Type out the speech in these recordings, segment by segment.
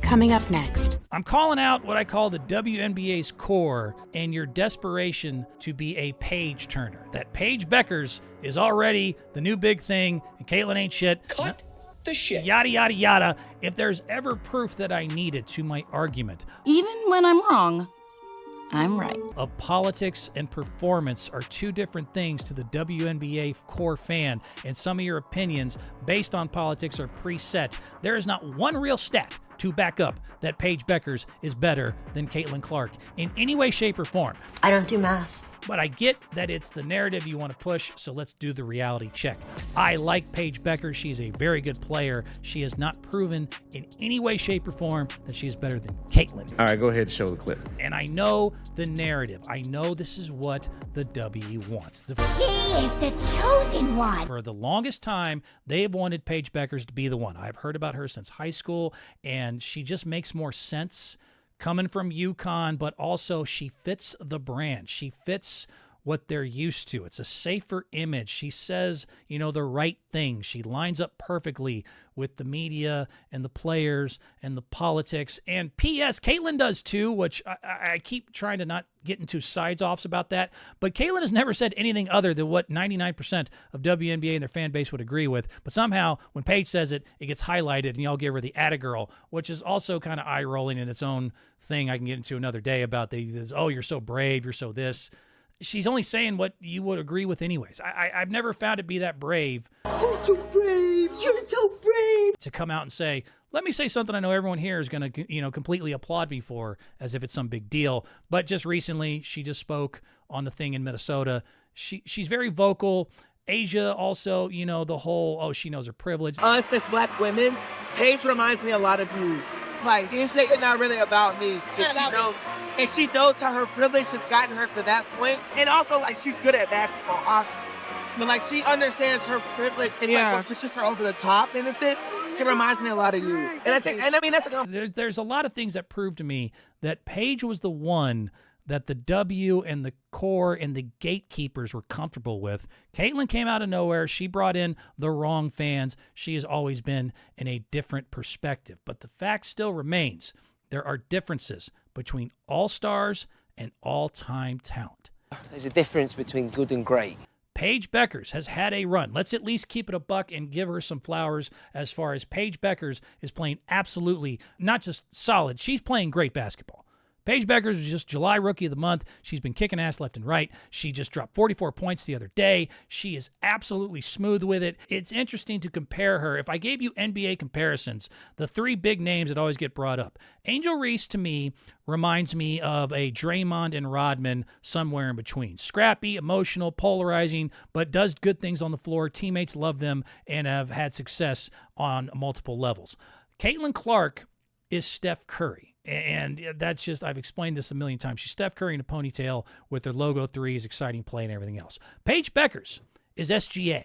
Coming up next. I'm calling out what I call the WNBA's core and your desperation to be a page turner. That Paige Bueckers is already the new big thing, and Caitlin ain't shit. Cut the shit. Yada, yada, yada. If there's ever proof that I needed to my argument, even when I'm wrong, I'm right. Of politics and performance are two different things to the WNBA core fan, and some of your opinions based on politics are preset. There is not one real stat to back up that Paige Bueckers is better than Caitlin Clark in any way, shape, or form. I don't do math. But I get that it's the narrative you want to push, so let's do the reality check. I like Paige Bueckers. She's a very good player. She has not proven in any way, shape, or form that she is better than Caitlin. All right, go ahead and show the clip. And I know the narrative. I know this is what the W wants. She is the chosen one. For the longest time, they've wanted Paige Bueckers to be the one. I've heard about her since high school, and she just makes more sense coming from UConn, but also she fits the brand. She fits what they're used to. It's a safer image. She says, the right things. She lines up perfectly with the media and the players and the politics. And P.S., Caitlin does too, which I keep trying to not get into sides-offs about that. But Caitlin has never said anything other than what 99% of WNBA and their fan base would agree with. But somehow, when Paige says it, it gets highlighted, and y'all give her the Attagirl, which is also kind of eye-rolling in its own thing I can get into another day about oh, you're so brave, you're so this. She's only saying what you would agree with anyways. I've never found it be that brave. You're so brave. You're so brave. To come out and say, let me say something I know everyone here is going to, completely applaud me for, as if it's some big deal. But just recently, she just spoke on the thing in Minnesota. She's very vocal. Asia also, the whole, she knows her privilege. Us as black women, Paige reminds me a lot of you. Like, you say it's not really about me. And she knows how her privilege has gotten her to that point. And also, she's good at basketball. But, she understands her privilege. It's what pushes her over the top, in a sense. It reminds me a lot of you. And that's a There's a lot of things that prove to me that Paige was the one that the W and the core and the gatekeepers were comfortable with. Caitlin came out of nowhere. She brought in the wrong fans. She has always been in a different perspective. But the fact still remains, there are differences between all-stars and all-time talent. There's a difference between good and great. Paige Bueckers has had a run. Let's at least keep it a buck and give her some flowers as far as Paige Bueckers is playing absolutely not just solid. She's playing great basketball. Paige Bueckers was just July Rookie of the Month. She's been kicking ass left and right. She just dropped 44 points the other day. She is absolutely smooth with it. It's interesting to compare her. If I gave you NBA comparisons, the three big names that always get brought up. Angel Reese, to me, reminds me of a Draymond and Rodman somewhere in between. Scrappy, emotional, polarizing, but does good things on the floor. Teammates love them and have had success on multiple levels. Caitlin Clark is Steph Curry. And that's just, I've explained this a million times. She's Steph Curry in a ponytail with her logo threes, exciting play, and everything else. Paige Bueckers is SGA.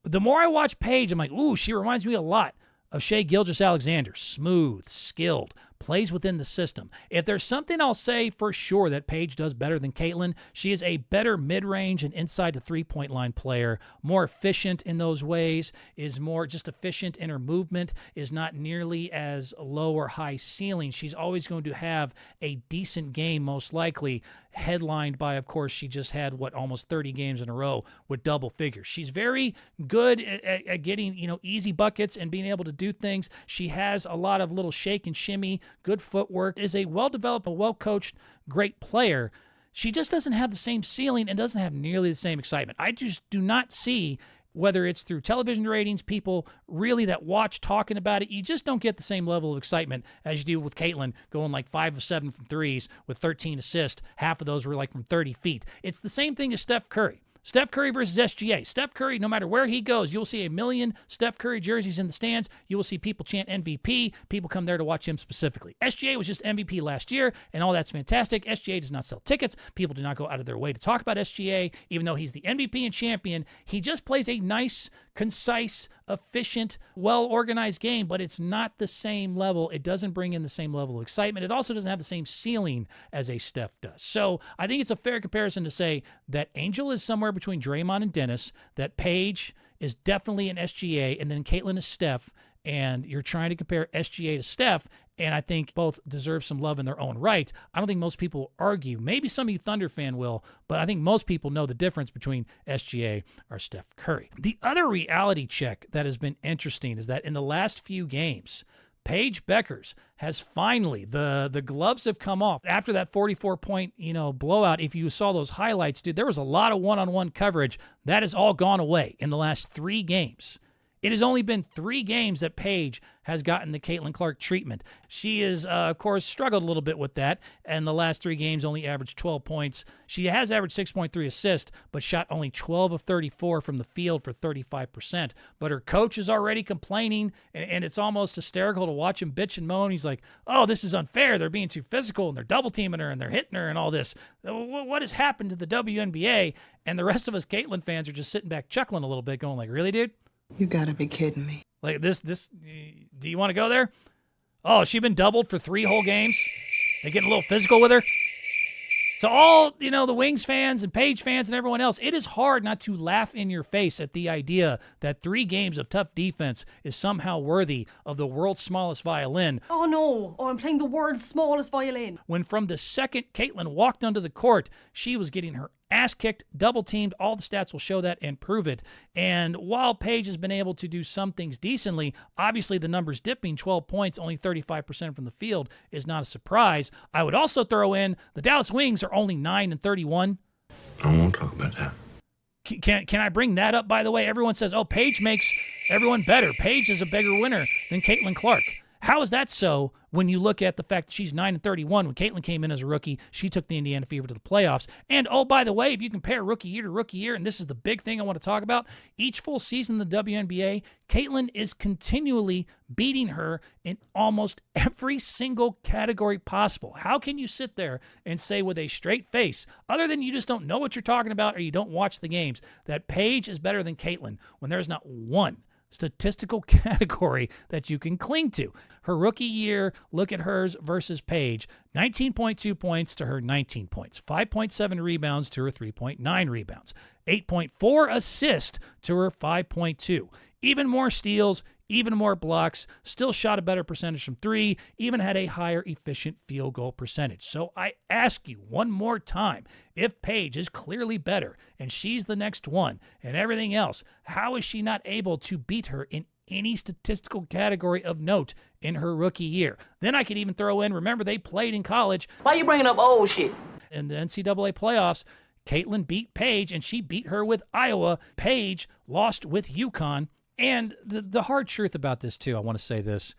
The more I watch Paige, I'm like, ooh, she reminds me a lot of Shai Gilgeous-Alexander. Smooth, skilled, plays within the system. If there's something I'll say for sure that Paige does better than Caitlin, she is a better mid-range and inside the three-point line player, more efficient in those ways, is more just efficient in her movement, is not nearly as low or high ceiling. She's always going to have a decent game, most likely, headlined by, of course, she just had, almost 30 games in a row with double figures. She's very good at getting, easy buckets and being able to do things. She has a lot of little shake and shimmy, good footwork, is a well-developed, well-coached, great player. She just doesn't have the same ceiling and doesn't have nearly the same excitement. I just do not see, whether it's through television ratings, people really that watch talking about it, you just don't get the same level of excitement as you do with Caitlin going 5 of 7 from threes with 13 assists. Half of those were from 30 feet. It's the same thing as Steph Curry. Steph Curry versus SGA. Steph Curry, no matter where he goes, you'll see a million Steph Curry jerseys in the stands. You will see people chant MVP. People come there to watch him specifically. SGA was just MVP last year, and all that's fantastic. SGA does not sell tickets. People do not go out of their way to talk about SGA, even though he's the MVP and champion. He just plays a nice, concise, efficient, well-organized game, but it's not the same level. It doesn't bring in the same level of excitement. It also doesn't have the same ceiling as a Steph does. So I think it's a fair comparison to say that Angel is somewhere between Draymond and Dennis, that Paige is definitely an SGA, and then Caitlin is Steph, and you're trying to compare SGA to Steph, and I think both deserve some love in their own right. I don't think most people argue. Maybe some of you Thunder fan will, but I think most people know the difference between SGA or Steph Curry. The other reality check that has been interesting is that in the last few games, Paige Bueckers has finally, the gloves have come off after that 44-point, blowout. If you saw those highlights, dude, there was a lot of one-on-one coverage. That has all gone away in the last 3 games. It has only been 3 games that Paige has gotten the Caitlin Clark treatment. She has, of course, struggled a little bit with that, and the last 3 games only averaged 12 points. She has averaged 6.3 assists, but shot only 12 of 34 from the field for 35%. But her coach is already complaining, and it's almost hysterical to watch him bitch and moan. He's like, oh, this is unfair. They're being too physical, and they're double-teaming her, and they're hitting her, and all this. What has happened to the WNBA? And the rest of us Caitlin fans are just sitting back chuckling a little bit, going like, really, dude? You gotta be kidding me. Like this, do you want to go there? Oh, she been doubled for 3 whole games? They getting a little physical with her? To all, the Wings fans and Paige fans and everyone else, it is hard not to laugh in your face at the idea that 3 games of tough defense is somehow worthy of the world's smallest violin. Oh no, I'm playing the world's smallest violin. When from the second Caitlin walked onto the court, she was getting her ass kicked, double teamed. All the stats will show that and prove it. And while Paige has been able to do some things decently, obviously the numbers dipping, 12 points, only 35% from the field, is not a surprise. I would also throw in the Dallas Wings are only 9-31. I won't talk about that. Can I bring that up, by the way? Everyone says, oh, Paige makes everyone better. Paige is a bigger winner than Caitlin Clark. How is that so when you look at the fact that she's 9-31? When Caitlin came in as a rookie, she took the Indiana Fever to the playoffs. And, oh, by the way, if you compare rookie year to rookie year, and this is the big thing I want to talk about, each full season in the WNBA, Caitlin is continually beating her in almost every single category possible. How can you sit there and say with a straight face, other than you just don't know what you're talking about or you don't watch the games, that Paige is better than Caitlin when there's not one statistical category that you can cling to? Her rookie year, look at hers versus Paige. 19.2 points to her 19 points. 5.7 rebounds to her 3.9 rebounds. 8.4 assists to her 5.2. Even more steals, even more blocks, still shot a better percentage from 3, even had a higher efficient field goal percentage. So I ask you one more time, if Paige is clearly better and she's the next one and everything else, how is she not able to beat her in any statistical category of note in her rookie year? Then I could even throw in, remember they played in college. Why you bringing up old shit? In the NCAA playoffs, Caitlin beat Paige and she beat her with Iowa. Paige lost with UConn. And the hard truth about this, too, I want to say this.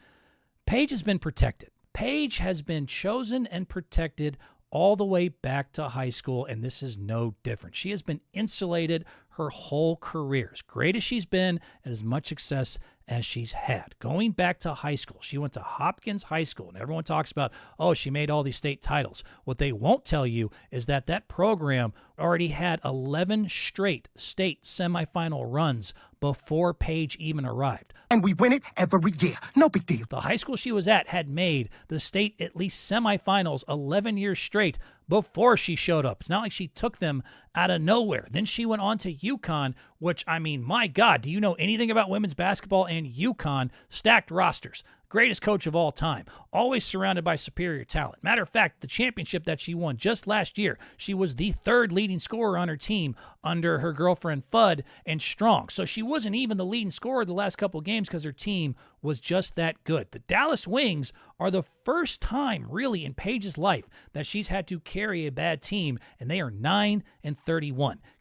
Paige has been protected. Paige has been chosen and protected all the way back to high school, and this is no different. She has been insulated her whole career. As great as she's been and as much success as she's had. Going back to high school, she went to Hopkins High School, and everyone talks about, oh, she made all these state titles. What they won't tell you is that that program already had 11 straight state semifinal runs before Paige even arrived. And we win it every year. No big deal. The high school she was at had made the state at least semifinals 11 years straight before she showed up. It's not like she took them out of nowhere. Then she went on to UConn, which, I mean, my God, do you know anything about women's basketball and UConn? Stacked rosters. Greatest coach of all time, always surrounded by superior talent. Matter of fact, the championship that she won just last year, she was the 3rd leading scorer on her team under her girlfriend Fudd and Strong. So she wasn't even the leading scorer the last couple of games because her team was just that good. The Dallas Wings are the first time really in Paige's life that she's had to carry a bad team, and they are 9-31.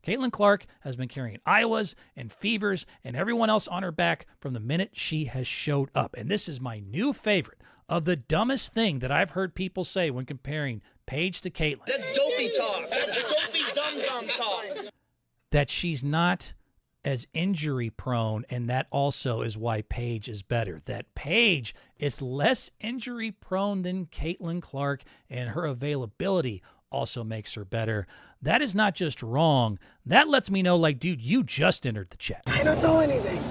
Caitlin Clark has been carrying Iowas and Fevers and everyone else on her back from the minute she has showed up. And this is my new favorite of the dumbest thing that I've heard people say when comparing Paige to Caitlin. That's dopey talk. That's dopey dumb talk. That she's not as injury prone, and that also is why Paige is better. That Paige is less injury prone than Caitlin Clark, and her availability also makes her better. That is not just wrong. That lets me know, like, dude, you just entered the chat. I don't know anything.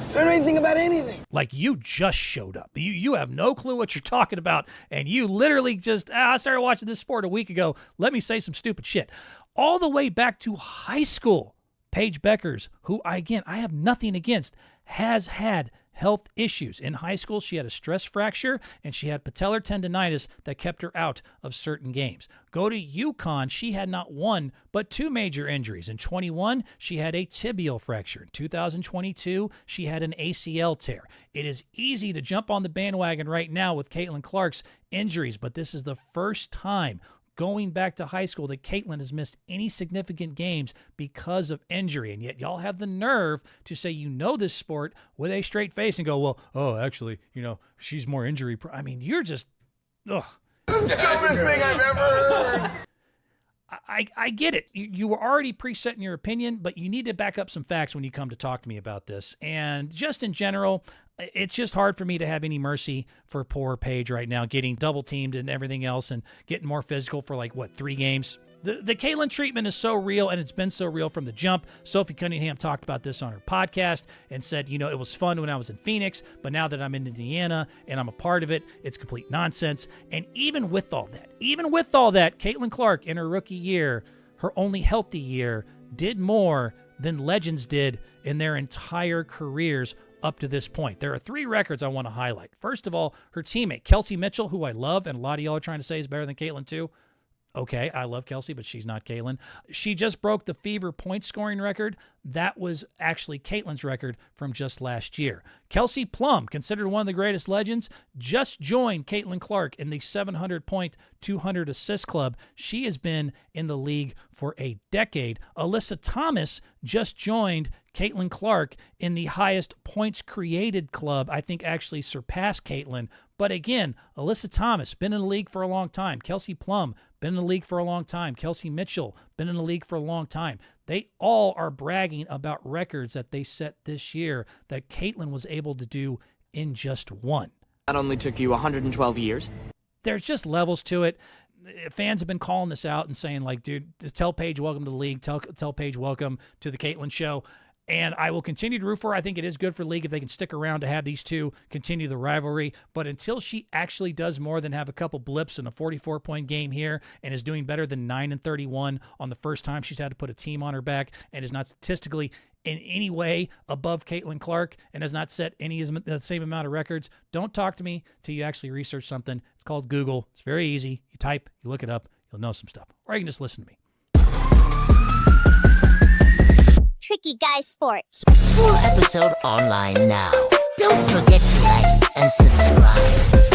I don't know anything about anything. Like, you just showed up. You have no clue what you're talking about, and you literally just, I started watching this sport a week ago. Let me say some stupid shit. All the way back to high school, Paige Bueckers, who, I have nothing against, has had health issues. In high school, she had a stress fracture and she had patellar tendonitis that kept her out of certain games. Go to UConn, she had not one, but two major injuries. In 21, she had a tibial fracture. In 2022, she had an ACL tear. It is easy to jump on the bandwagon right now with Caitlin Clark's injuries, but this is the first time going back to high school that Caitlin has missed any significant games because of injury. And yet y'all have the nerve to say you know this sport with a straight face and go, well, oh, actually, she's more injury. I mean, you're just, ugh. This is the dumbest thing I've ever heard. I get it. You were already preset in your opinion, but you need to back up some facts when you come to talk to me about this. And just in general, it's just hard for me to have any mercy for poor Paige right now, getting double teamed and everything else and getting more physical for 3 games. The Caitlin treatment is so real, and it's been so real from the jump. Sophie Cunningham talked about this on her podcast and said, it was fun when I was in Phoenix, but now that I'm in Indiana and I'm a part of it, it's complete nonsense. And even with all that, Caitlin Clark in her rookie year, her only healthy year, did more than legends did in their entire careers up to this point. There are 3 records I want to highlight. First of all, her teammate, Kelsey Mitchell, who I love, and a lot of y'all are trying to say is better than Caitlin too. Okay, I love Kelsey, but she's not Caitlin. She just broke the Fever point scoring record. That was actually Caitlin's record from just last year. Kelsey Plum, considered one of the greatest legends, just joined Caitlin Clark in the 700-point, 200-assist club. She has been in the league for a decade. Alyssa Thomas just joined Caitlin Clark in the highest points created club. I think actually surpassed Caitlin. But again, Alyssa Thomas, been in the league for a long time. Kelsey Plum, been in the league for a long time. Kelsey Mitchell, been in the league for a long time. They all are bragging about records that they set this year that Caitlin was able to do in just one. That only took you 112 years. There's just levels to it. Fans have been calling this out and saying, dude, tell Paige welcome to the league. Tell Paige welcome to the Caitlin show. And I will continue to root for her. I think it is good for the league if they can stick around to have these two continue the rivalry. But until she actually does more than have a couple blips in a 44-point game here and is doing better than 9-31 on the first time she's had to put a team on her back and is not statistically in any way above Caitlin Clark and has not set the same amount of records, don't talk to me till you actually research something. It's called Google. It's very easy. You type, you look it up, you'll know some stuff. Or you can just listen to me. Tricky Guy Sports. Full episode online now. Don't forget to like and subscribe.